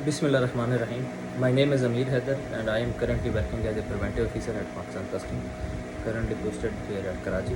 Bismillahirrahmanirrahim. My name is Amir Haider and I am currently working as a preventive officer at Pakistan Customs, currently posted here at Karachi.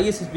ISSB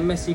MSc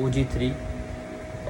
OG3,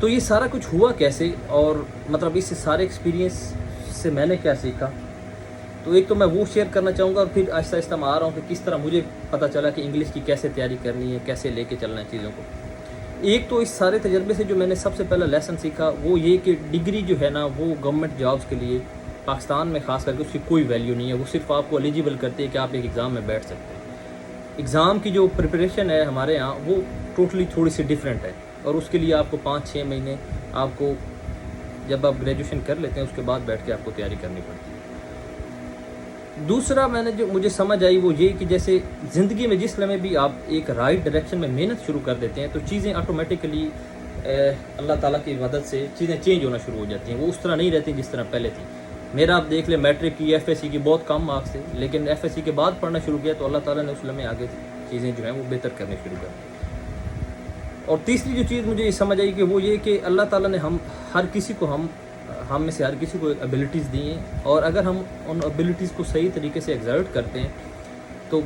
تو یہ سارا کچھ ہوا کیسے، اور مطلب اس سے سارے ایکسپیرینس سے میں نے کیا سیکھا، تو ایک تو میں وہ شیئر کرنا چاہوں گا، اور پھر آہستہ آہستہ میں آ رہا ہوں کہ کس طرح مجھے پتہ چلا کہ انگلش کی کیسے تیاری کرنی ہے، کیسے لے کے چلنا ہے چیزوں کو۔ ایک تو اس سارے تجربے سے جو میں نے سب سے پہلا لیسن سیکھا وہ یہ کہ ڈگری جو ہے نا وہ گورنمنٹ جابس کے لیے پاکستان میں خاص کر کے اس کی کوئی ویلیو نہیں ہے، وہ صرف آپ کو ایلیجیبل کرتی ہے کہ آپ ایک ایگزام میں بیٹھ سکتے ہیں۔ ایگزام کی جو پریپریشن ہے ہمارے ہاں وہ ٹوٹلی تھوڑی سی ڈیفرنٹ ہے، اور اس کے لیے آپ کو 5-6 مہینے آپ کو جب آپ گریجویشن کر لیتے ہیں اس کے بعد بیٹھ کے آپ کو تیاری کرنی پڑتی ہے۔ دوسرا میں نے جو مجھے سمجھ آئی وہ یہ کہ جیسے زندگی میں جس لمحے بھی آپ ایک رائٹ ڈائریکشن میں محنت شروع کر دیتے ہیں تو چیزیں آٹومیٹیکلی اللہ تعالیٰ کی مدد سے چیزیں چینج ہونا شروع ہو جاتی ہیں، وہ اس طرح نہیں رہتی جس طرح پہلے تھی۔ میرا آپ دیکھ لیں میٹرک کی ایف ایس سی کی بہت کم مارکس تھے، لیکن ایف ایس سی کے بعد پڑھنا شروع کیا تو اللہ تعالیٰ نے اس لمحے آگے چیزیں جو ہیں وہ بہتر کرنے شروع کر دی۔ اور تیسری جو چیز مجھے یہ سمجھ آئی کہ وہ یہ کہ اللہ تعالیٰ نے ہم میں سے ہر کسی کو ایبلٹیز دی ہیں، اور اگر ہم ان ایبلٹیز کو صحیح طریقے سے ایگزرٹ کرتے ہیں تو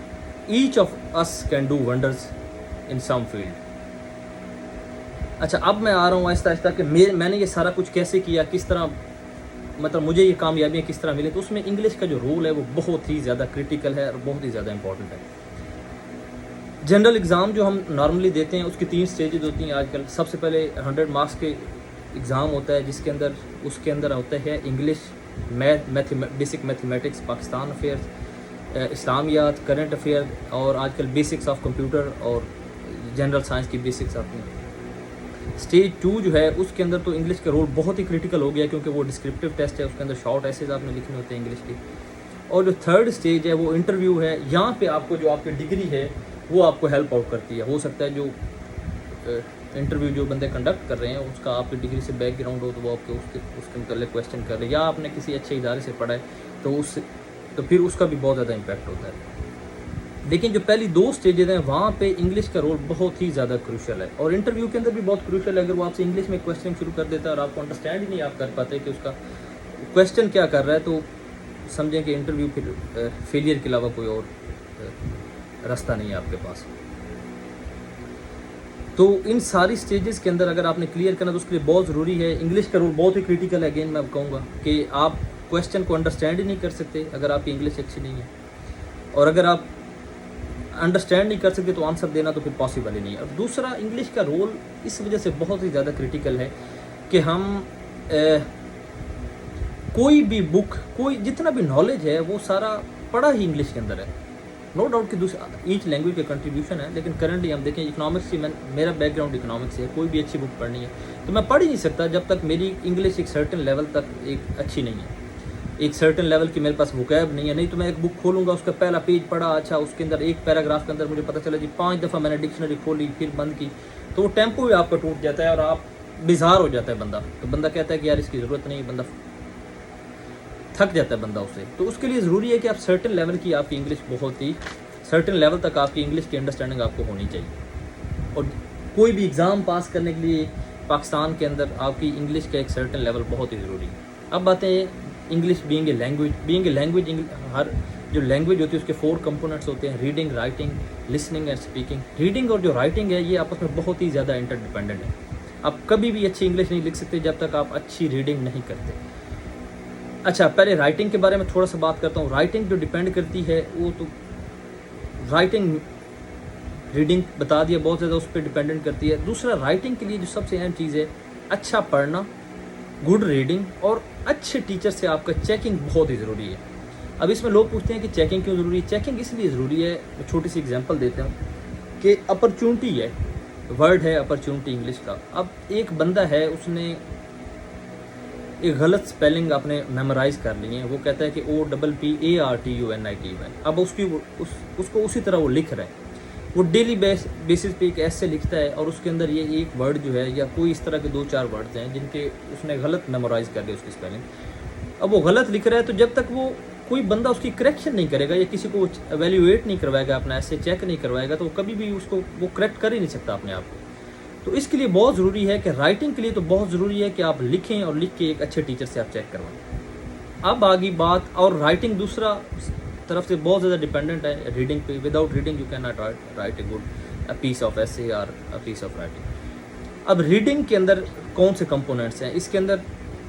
each of us can do wonders in some field. اچھا، اب میں آ رہا ہوں آہستہ آہستہ کہ میں نے یہ سارا کچھ کیسے کیا، کس طرح مطلب مجھے یہ کامیابیاں کس طرح ملیں، تو اس میں انگلش کا جو رول ہے وہ بہت ہی زیادہ کرٹیکل ہے اور بہت ہی زیادہ امپورٹنٹ ہے۔ جنرل ایگزام جو ہم نارملی دیتے ہیں اس کی 3 سٹیجز ہوتی ہیں آج کل۔ سب سے پہلے 100 مارکس کے ایگزام ہوتا ہے جس کے اندر ہوتا ہے English, basic mathematics, Pakistan affairs, اسلامیات، کرنٹ افیئر، اور آج کل بیسکس آف کمپیوٹر اور جنرل سائنس کی بیسکس آتی ہیں۔ اسٹیج 2 جو ہے اس کے اندر تو انگلش کا رول بہت ہی کرٹیکل ہو گیا کیونکہ وہ ڈسکرپٹیو ٹیسٹ ہے، اس کے اندر شارٹ ایسیز آپ نے لکھنے ہوتے ہیں انگلش کی۔ اور جو 3rd اسٹیج ہے وہ انٹرویو ہے، یہاں پہ آپ کو جو آپ کی ڈگری ہے وہ آپ کو ہیلپ آؤٹ کرتی ہے۔ ہو سکتا ہے جو انٹرویو جو بندے کنڈکٹ کر رہے ہیں اس کا آپ کی ڈگری سے بیک گراؤنڈ ہو تو وہ آپ کے اس کے متعلق کویشچن کر رہے ہیں، یا آپ نے کسی اچھے ادارے سے پڑھا ہے تو پھر اس کا بھی بہت زیادہ امپیکٹ ہوتا ہے۔ لیکن جو پہلی 2 اسٹیجز ہیں وہاں پہ انگلش کا رول بہت ہی زیادہ کروشل ہے، اور انٹرویو کے اندر بھی بہت کروشل ہے۔ اگر وہ آپ سے انگلش میں کویشچن شروع کر دیتا ہے اور آپ کو انڈرسٹینڈ ہی نہیں آپ کر پاتے کہ اس کا کویشچن کیا کر رہا ہے، تو سمجھیں کہ انٹرویو پھر فیلئر کے علاوہ کوئی اور راستہ نہیں ہے آپ کے پاس۔ تو ان ساری سٹیجز کے اندر اگر آپ نے کلیئر کرنا تو اس کے لیے بہت ضروری ہے، انگلش کا رول بہت ہی کرٹیکل ہے۔ اگین میں کہوں گا کہ آپ کویشچن کو انڈرسٹینڈ ہی نہیں کر سکتے اگر آپ کی انگلش اچھی نہیں ہے، اور اگر آپ انڈرسٹینڈ نہیں کر سکتے تو آنسر دینا تو پھر پاسبل ہی نہیں ہے۔ اور دوسرا انگلش کا رول اس وجہ سے بہت ہی زیادہ کرٹیکل ہے کہ ہم کوئی بھی بک، کوئی جتنا بھی نالج ہے وہ سارا پڑھا ہی انگلش کے اندر ہے۔ نو ڈاؤٹ کہ ایچ لینگویج کا کنٹریبیوشن ہے، لیکن کرنٹلی ہم دیکھیں اکنامکس کی، میرا بیک گراؤنڈ اکنامکس ہے، کوئی بھی اچھی بک پڑھنی ہے تو میں پڑھ ہی نہیں سکتا جب تک میری انگلش ایک سرٹن لیول تک ایک اچھی نہیں ہے، ایک سرٹن لیول کی میرے پاس وکیب نہیں ہے۔ نہیں تو میں ایک بک کھولوں گا، اس کا پہلا پیج پڑھا، اچھا اس کے اندر ایک پیراگراف کے اندر مجھے پتہ چلا جی 5 دفعہ میں نے ڈکشنری کھولی پھر بند کی، تو وہ ٹیمپو بھی آپ کا ٹوٹ جاتا ہے اور آپ بیزار ہو جاتا ہے بندہ، تو بندہ کہتا ہے کہ یار اس کی ضرورت نہیں، بندہ تھک جاتا ہے بندہ اس سے۔ تو اس کے لیے ضروری ہے کہ آپ سرٹن لیول کی آپ کی انگلش بہت ہی سرٹن لیول تک آپ کی انگلش کی انڈرسٹینڈنگ آپ کو ہونی چاہیے، اور کوئی بھی ایگزام پاس کرنے کے لیے پاکستان کے اندر آپ کی انگلش کا ایک سرٹن لیول بہت ہی ضروری ہے۔ اب باتیں انگلش بینگ اے لینگویج، ہر جو لینگویج ہوتی ہے اس کے 4 کمپوننٹس ہوتے ہیں: reading, writing, listening and speaking. Reading اور جو رائٹنگ ہے یہ آپس میں بہت ہی زیادہ انٹر ڈیپینڈنٹ ہے۔ آپ کبھی بھی اچھی انگلش نہیں لکھ سکتے جب تک آپ اچھی ریڈنگ نہیں کرتے۔ اچھا، پہلے رائٹنگ کے بارے میں تھوڑا سا بات کرتا ہوں۔ رائٹنگ جو ڈیپینڈ کرتی ہے وہ تو رائٹنگ، ریڈنگ بتا دیا بہت زیادہ اس پہ ڈیپینڈنٹ کرتی ہے۔ دوسرا رائٹنگ کے لیے جو سب سے اہم چیز ہے اچھا پڑھنا، گڈ ریڈنگ، اور اچھے ٹیچر سے آپ کا چیکنگ بہت ہی ضروری ہے۔ اب اس میں لوگ پوچھتے ہیں کہ چیکنگ کیوں ضروری ہے؟ چیکنگ اس لیے ضروری ہے، میں چھوٹی سی اگزامپل دیتا ہوں کہ اپرچونٹی ہے، ورڈ ہے اپرچونٹی انگلش کا۔ اب ایک بندہ ہے، اس نے ایک غلط سپیلنگ آپ نے میمورائز کر لی ہے، وہ کہتا ہے کہ OPPARTUNIT ہے۔ اب اس کو اسی طرح وہ لکھ رہا ہے، وہ ڈیلی بیسس پہ ایک ایسے لکھتا ہے اور اس کے اندر یہ ایک ورڈ جو ہے یا کوئی اس طرح کے 2-4 ورڈ ہیں جن کے اس نے غلط میمورائز کر لیا اس کی سپیلنگ۔ اب وہ غلط لکھ رہا ہے تو جب تک وہ کوئی بندہ اس کی کریکشن نہیں کرے گا یا کسی کو ایویلیویٹ نہیں کروائے گا، اپنا ایسے چیک نہیں کروائے گا، تو وہ کبھی بھی اس کو وہ کریکٹ کر ہی نہیں سکتا اپنے آپ کو۔ تو اس کے لیے بہت ضروری ہے کہ رائٹنگ کے لیے تو بہت ضروری ہے کہ آپ لکھیں اور لکھ کے ایک اچھے ٹیچر سے آپ چیک کروائیں۔ اب آگی بات، اور رائٹنگ دوسرا طرف سے بہت زیادہ ڈیپینڈنٹ ہے ریڈنگ پہ۔ Without reading you can not write a good piece of essay or piece of writing. اب ریڈنگ کے اندر کون سے کمپوننٹس ہیں؟ اس کے اندر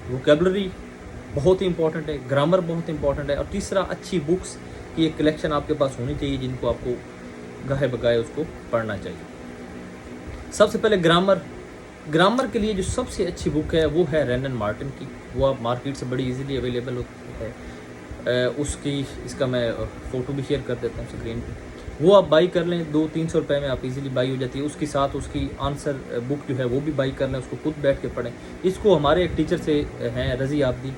ووکیبلری بہت ہی امپورٹنٹ ہے، گرامر بہت امپورٹنٹ ہے، اور تیسرا اچھی بکس کی ایک کلیکشن آپ کے پاس ہونی چاہیے جن کو آپ کو گاہے بگائے اس کو پڑھنا چاہیے۔ سب سے پہلے گرامر کے لیے جو سب سے اچھی بک ہے وہ ہے رینن مارٹن کی، وہ آپ مارکیٹ سے بڑی ایزیلی اویلیبل ہے، اس کا میں فوٹو بھی شیئر کر دیتا ہوں اسکرین پہ، وہ آپ بائی کر لیں، 200-300 روپے میں آپ ایزیلی بائی ہو جاتی ہے۔ اس کے ساتھ اس کی آنسر بک جو ہے وہ بھی بائی کر لیں، اس کو خود بیٹھ کے پڑھیں۔ اس کو ہمارے ایک ٹیچر سے ہیں رضی آبدی،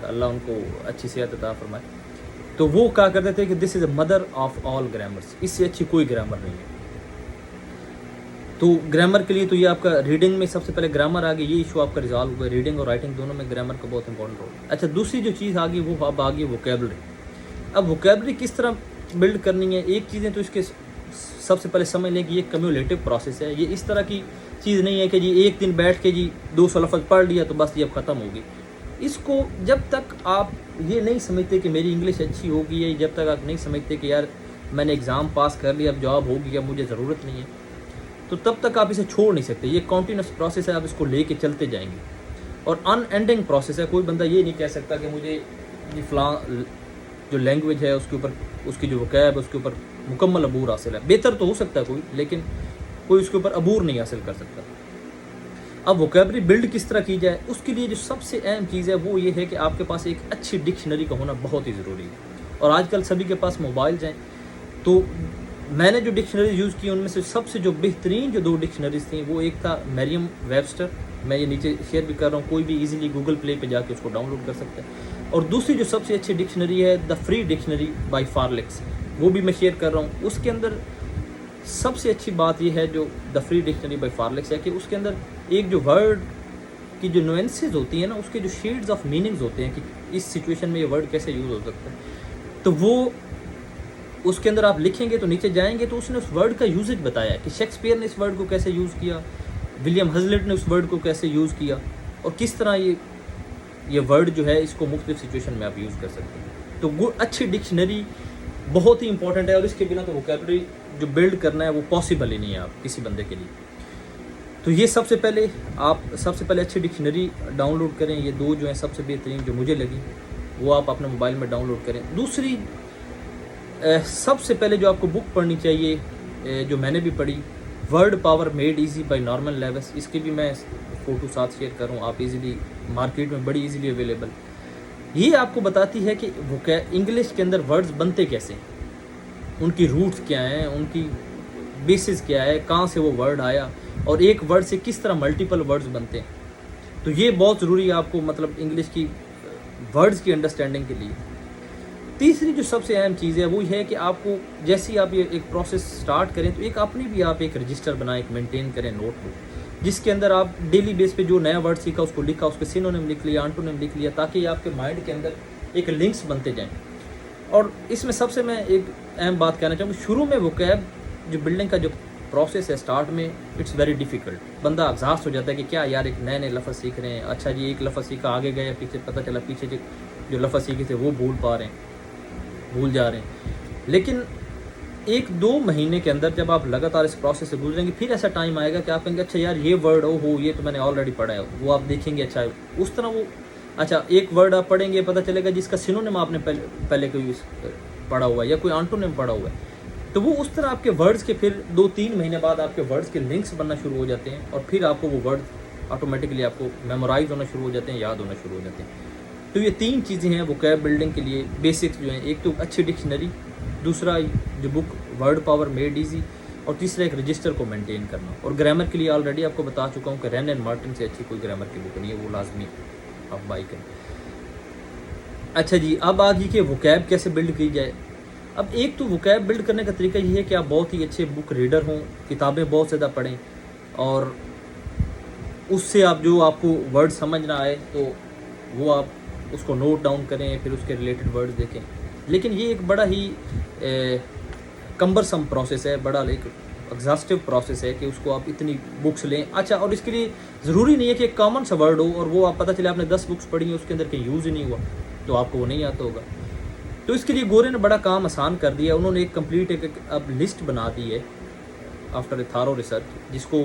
اللہ ان کو اچھی صحت عطا فرمائے، تو وہ کہا کرتے تھے کہ this is a mother of all grammars, اس سے اچھی کوئی گرامر نہیں ہے۔ تو گرامر کے لیے تو یہ آپ کا ریڈنگ میں سب سے پہلے گرامر آ گئی، یہ ایشو آپ کا ریزالو ہوا ہے، ریڈنگ اور رائٹنگ دونوں میں گرامر کا بہت امپورٹنٹ رول ہے۔ اچھا، دوسری جو چیز آ گئی وہ اب آ گئی ووکیبلری۔ اب ووکیبلری کس طرح بلڈ کرنی ہے؟ ایک چیزیں تو اس کے سب سے پہلے سمجھ لیں کہ یہ کمیولیٹو پروسیس ہے، یہ اس طرح کی چیز نہیں ہے کہ جی ایک دن بیٹھ کے جی 200 لفظ پڑھ لیا تو بس یہ اب ختم ہوگی۔ اس کو جب تک آپ یہ نہیں سمجھتے کہ میری انگلش اچھی ہوگی، یا جب تک آپ نہیں سمجھتے کہ یار میں نے ایگزام پاس کر لیا اب جاب ہوگی، اب مجھے ضرورت نہیں ہے، تو تب تک آپ اسے چھوڑ نہیں سکتے۔ یہ کنٹینیوس پروسیس ہے، آپ اس کو لے کے چلتے جائیں گے، اور ان اینڈنگ پروسیس ہے۔ کوئی بندہ یہ نہیں کہہ سکتا کہ مجھے یہ فلاں جو لینگویج ہے اس کے اوپر، اس کی جو وکیب ہے اس کے اوپر مکمل عبور حاصل ہے۔ بہتر تو ہو سکتا ہے کوئی، لیکن کوئی اس کے اوپر عبور نہیں حاصل کر سکتا۔ اب ووکیبلری بلڈ کس طرح کی جائے؟ اس کے لیے جو سب سے اہم چیز ہے وہ یہ ہے کہ آپ کے پاس ایک اچھی ڈکشنری کا ہونا بہت ہی ضروری ہے، اور آج کل سبھی کے پاس موبائلز ہیں۔ تو میں نے جو ڈکشنریز یوز کی ان میں سے سب سے جو بہترین جو 2 ڈکشنریز تھیں وہ ایک تھا مریم ویبسٹر، میں یہ نیچے شیئر بھی کر رہا ہوں، کوئی بھی ایزیلی گوگل پلے پہ جا کے اس کو ڈاؤن لوڈ کر سکتا ہے، اور دوسری جو سب سے اچھی ڈکشنری ہے دا فری ڈکشنری بائی فارلیکس، وہ بھی میں شیئر کر رہا ہوں۔ اس کے اندر سب سے اچھی بات یہ ہے جو دا فری ڈکشنری بائی فارلیکس ہے کہ اس کے اندر ایک جو ورڈ کی جو نوئنسز ہوتی ہیں نا، اس کے جو شیڈز آف میننگز ہوتے ہیں کہ اس سچویشن میں یہ ورڈ کیسے یوز ہو سکتا ہے، تو وہ اس کے اندر آپ لکھیں گے تو نیچے جائیں گے تو اس نے اس ورڈ کا یوزج بتایا ہے کہ شیکسپیئر نے اس ورڈ کو کیسے یوز کیا، ولیم ہزلٹ نے اس ورڈ کو کیسے یوز کیا، اور کس طرح یہ ورڈ جو ہے اس کو مختلف سچویشن میں آپ یوز کر سکتے ہیں۔ تو وہ اچھی ڈکشنری بہت ہی امپورٹنٹ ہے، اور اس کے بنا تو ووکیبلری جو بلڈ کرنا ہے وہ پاسبل ہی نہیں ہے آپ کسی بندے کے لیے۔ تو یہ سب سے پہلے اچھی ڈکشنری ڈاؤن لوڈ کریں، یہ 2 جو ہیں سب سے بہترین جو مجھے لگی وہ آپ اپنے موبائل میں ڈاؤن لوڈ کریں۔ دوسری سب سے پہلے جو آپ کو بک پڑھنی چاہیے، جو میں نے بھی پڑھی، word power made easy by Norman Lewis, اس کی بھی میں فوٹو ساتھ شیئر کروں، آپ ایزیلی مارکیٹ میں بڑی ایزیلی اویلیبل۔ یہ آپ کو بتاتی ہے کہ انگلش کے اندر ورڈز بنتے کیسے ہیں، ان کی روٹس کیا ہیں، ان کی بیسز کیا ہے، کہاں سے وہ ورڈ آیا، اور ایک ورڈ سے کس طرح ملٹیپل ورڈز بنتے ہیں۔ تو یہ بہت ضروری ہے آپ کو، مطلب انگلش کی ورڈز کی انڈرسٹینڈنگ کے لیے۔ تیسری جو سب سے اہم چیز ہے وہ یہ ہے کہ آپ کو جیسے ہی آپ یہ ایک پروسیس سٹارٹ کریں تو ایک اپنی بھی آپ ایک رجسٹر بنائیں، ایک مینٹین کریں نوٹ بک، جس کے اندر آپ ڈیلی بیس پہ جو نیا ورڈ سیکھا اس کو لکھا، اس کے سینونیم لکھ لیا، آنٹونیم لکھ لیا، تاکہ آپ کے مائنڈ کے اندر ایک لنکس بنتے جائیں۔ اور اس میں سب سے میں ایک اہم بات کہنا چاہوں گا، شروع میں ووکیب جو بلڈنگ کا جو پروسیس ہے سٹارٹ میں اٹس ویری ڈیفیکلٹ، بندہ ایگزاسٹ ہو جاتا ہے کہ کیا یار ایک نئے لفظ سیکھ رہے ہیں، اچھا جی ایک لفظ سیکھا، آگے گئے پیچھے پتہ چلا پیچھے جو لفظ سیکھے تھے وہ بھول جا رہے ہیں۔ لیکن 1-2 مہینے کے اندر جب آپ لگاتار اس پروسیس سے گزریں گے، پھر ایسا ٹائم آئے گا کہ آپ کہیں گے اچھا یار یہ ورڈ یہ تو میں نے آلریڈی پڑھا ہے، وہ آپ دیکھیں گے اچھا اس طرح وہ اچھا ایک ورڈ آپ پڑھیں گے، پتہ چلے گا جس کا سینونیم آپ نے پہلے کوئی پڑھا ہوا ہے یا کوئی آنٹونیم پڑھا ہوا ہے، تو وہ اس طرح آپ کے ورڈز کے پھر 2-3 مہینے بعد آپ کے ورڈز کے لنکس بننا شروع ہو جاتے ہیں، اور پھر آپ کو وہ ورڈ آٹومیٹکلی آپ کو میمورائز ہونا شروع ہو جاتے ہیں، یاد ہونا شروع ہو جاتے ہیں۔ تو یہ 3 چیزیں ہیں ووکیب بلڈنگ کے لیے بیسکس جو ہیں، ایک تو اچھی ڈکشنری، دوسرا جو بک ورڈ پاور میڈ ایزی، اور تیسرا ایک رجسٹر کو مینٹین کرنا۔ اور گرامر کے لیے آلریڈی آپ کو بتا چکا ہوں کہ رین اینڈ مارٹن سے اچھی کوئی گرامر کی بک نہیں ہے، وہ لازمی آپ بائی کریں۔ اچھا جی، اب آگے کہ ووکیب کیسے بلڈ کی جائے۔ اب ایک تو ووکیب بلڈ کرنے کا طریقہ یہ ہے کہ آپ بہت ہی اچھے بک ریڈر ہوں، کتابیں بہت زیادہ پڑھیں، اور اس سے آپ کو ورڈ سمجھ نہ آئے تو وہ آپ اس کو نوٹ ڈاؤن کریں، پھر اس کے ریلیٹڈ ورڈز دیکھیں۔ لیکن یہ ایک بڑا ہی کمبرسم پروسیس ہے، بڑا ایک ایگزاسٹو پروسیس ہے کہ اس کو آپ اتنی بکس لیں۔ اچھا، اور اس کے لیے ضروری نہیں ہے کہ ایک کامن سا ورڈ ہو اور وہ آپ پتہ چلے آپ نے 10 بکس پڑھی ہیں اس کے اندر کہیں یوز ہی نہیں ہوا تو آپ کو وہ نہیں آتا ہوگا۔ تو اس کے لیے گورے نے بڑا کام آسان کر دیا، انہوں نے ایک کمپلیٹ ایک اب لسٹ بنا دی ہے آفٹر اے تھارو ریسرچ، جس کو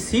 C,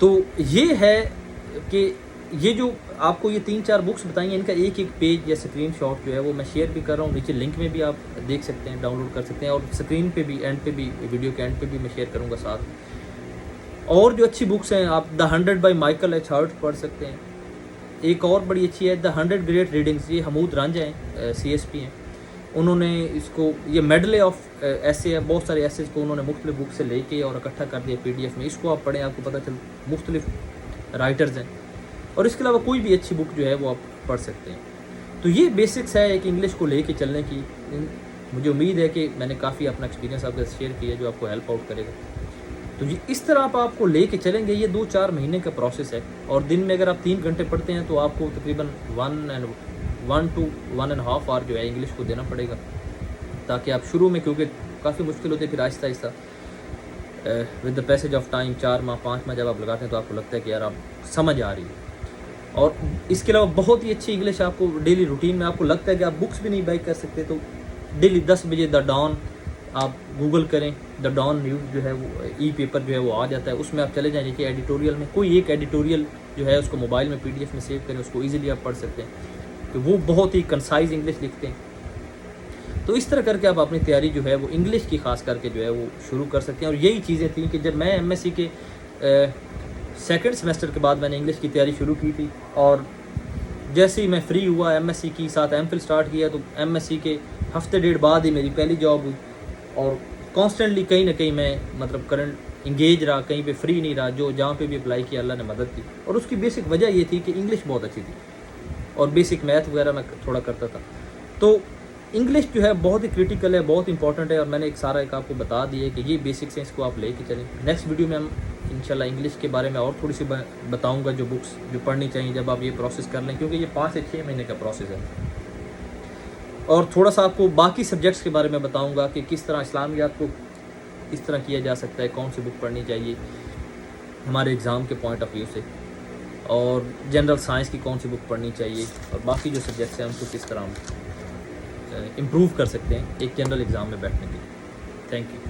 تو یہ ہے کہ یہ جو آپ کو یہ 3-4 بکس بتائیں ہیں، ان کا ایک پیج یا اسکرین شاٹ جو ہے وہ میں شیئر بھی کر رہا ہوں، نیچے لنک میں بھی آپ دیکھ سکتے ہیں، ڈاؤن لوڈ کر سکتے ہیں، اور اسکرین پہ بھی اینڈ پہ بھی ویڈیو کے اینڈ پہ بھی میں شیئر کروں گا ساتھ۔ اور جو اچھی بکس ہیں، آپ دا 100 بائی مائیکل ایچ ہرٹ پڑھ سکتے ہیں۔ ایک اور بڑی اچھی ہے دا 100 گریٹ ریڈنگس، یہ حمود رانجھا ہیں، CSP ہیں، انہوں نے اس کو، یہ میڈلے آف ایسے ہے، بہت سارے ایسے کو انہوں نے مختلف بک سے لے کے اور اکٹھا کر دیا PDF میں، اس کو آپ پڑھیں، آپ کو پتہ چل مختلف رائٹرز ہیں، اور اس کے علاوہ کوئی بھی اچھی بک جو ہے وہ آپ پڑھ سکتے ہیں۔ تو یہ بیسکس ہے ایک انگلش کو لے کے چلنے کی۔ مجھے امید ہے کہ میں نے کافی اپنا ایکسپیرینس آپ کے ساتھ شیئر کیا جو آپ کو ہیلپ آؤٹ کرے گا۔ تو اس طرح آپ کو لے کے چلیں گے، یہ 2-4 مہینے کا پروسیس ہے، اور دن میں اگر آپ 3 گھنٹے پڑھتے ہیں تو آپ کو تقریباً 1 to 1.5 آور جو ہے انگلش کو دینا پڑے گا، تاکہ آپ شروع میں، کیونکہ کافی مشکل ہوتی ہے، پھر آہستہ آہستہ with the passage of time 4 ماہ 5 ماہ جب آپ لگاتے ہیں تو آپ کو لگتا ہے کہ یار آپ سمجھ آ رہی ہے۔ اور اس کے علاوہ بہت ہی اچھی انگلش آپ کو ڈیلی روٹین میں، آپ کو لگتا ہے کہ آپ بکس بھی نہیں بائی کر سکتے، تو ڈیلی 10 بجے دا ڈان آپ گوگل کریں، دا ڈان نیوز جو ہے وہ پیپر جو ہے وہ آ جاتا ہے، اس میں آپ چلے جائیں کہ ایڈیٹوریل میں کوئی ایک ایڈیٹوریل جو ہے اس کو موبائل میں PDF میں سیو کریں، اس کو ایزیلی آپ پڑھ سکتے ہیں، کہ وہ بہت ہی کنسائز انگلش لکھتے ہیں۔ تو اس طرح کر کے آپ اپنی تیاری جو ہے وہ انگلش کی خاص کر کے جو ہے وہ شروع کر سکتے ہیں۔ اور یہی چیزیں تھیں کہ جب میں MSc کے سیکنڈ سیمسٹر کے بعد میں نے انگلش کی تیاری شروع کی تھی، اور جیسے ہی میں فری ہوا MSc کی ساتھ MPhil سٹارٹ کیا، تو MSc کے ہفتے ڈیڑھ بعد ہی میری پہلی جاب ہوئی، اور کانسٹنٹلی کہیں نہ کہیں میں مطلب کرنٹ انگیج رہا، کہیں پہ فری نہیں رہا، جہاں پہ بھی اپلائی کیا اللہ نے مدد کی۔ اور اس کی بیسک وجہ یہ تھی کہ انگلش بہت اچھی تھی، اور بیسک میتھ وغیرہ میں تھوڑا کرتا تھا۔ تو انگلش جو ہے بہت ہی کرٹیکل ہے، بہت امپورٹنٹ ہے، اور میں نے ایک آپ کو بتا دی ہے کہ یہ بیسکس ہیں، اس کو آپ لے کے چلیں۔ نیکسٹ ویڈیو میں ہم انشاءاللہ انگلش کے بارے میں اور تھوڑی سی بتاؤں گا، جو بکس جو پڑھنی چاہیے جب آپ یہ پروسیس کر لیں، کیونکہ یہ 5 سے 6 مہینے کا پروسیس ہے۔ اور تھوڑا سا آپ کو باقی سبجیکٹس کے بارے میں بتاؤں گا کہ کس طرح اسلامیات کو اس طرح کیا جا سکتا ہے، کون سی بک پڑھنی چاہیے ہمارے ایگزام کے پوائنٹ آف ویو سے، اور جنرل سائنس کی کون سی بک پڑھنی چاہیے، اور باقی جو سبجیکٹس ہیں ان کو کس طرح ہم امپروو کر سکتے ہیں ایک جنرل ایگزام میں بیٹھنے کے لیے۔ Thank you.